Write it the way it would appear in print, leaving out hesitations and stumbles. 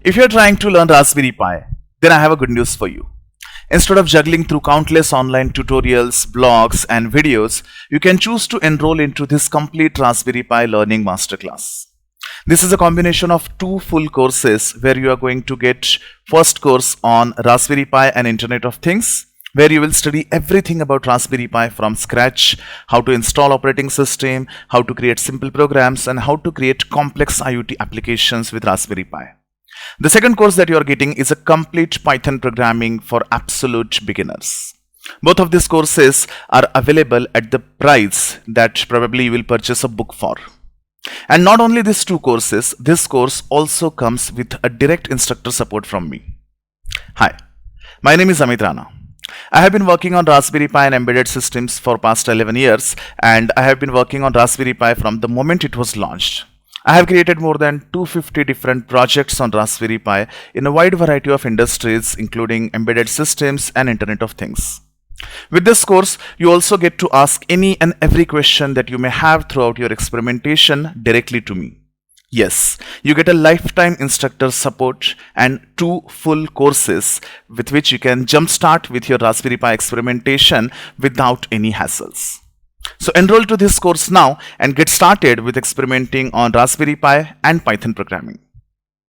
If you're trying to learn Raspberry Pi, then I have a good news for you. Instead of juggling through countless online tutorials, blogs, and videos, you can choose to enroll into this complete Raspberry Pi Learning Masterclass. This is a combination of two full courses where you are going to get first course on Raspberry Pi and Internet of Things, where you will study everything about Raspberry Pi from scratch, how to install operating system, how to create simple programs, and how to create complex IoT applications with Raspberry Pi. The second course that you are getting is a complete Python programming for absolute beginners. Both of these courses are available at the price that probably you will purchase a book for. And not only these two courses, this course also comes with a direct instructor support from me. Hi, my name is Amit Rana. I have been working on Raspberry Pi and embedded systems for past 11 years, and I have been working on Raspberry Pi from the moment it was launched. I have created more than 250 different projects on Raspberry Pi in a wide variety of industries, including embedded systems and Internet of Things. With this course, you also get to ask any and every question that you may have throughout your experimentation directly to me. Yes, you get a lifetime instructor support and two full courses with which you can jumpstart with your Raspberry Pi experimentation without any hassles. So enroll to this course now and get started with experimenting on Raspberry Pi and Python programming.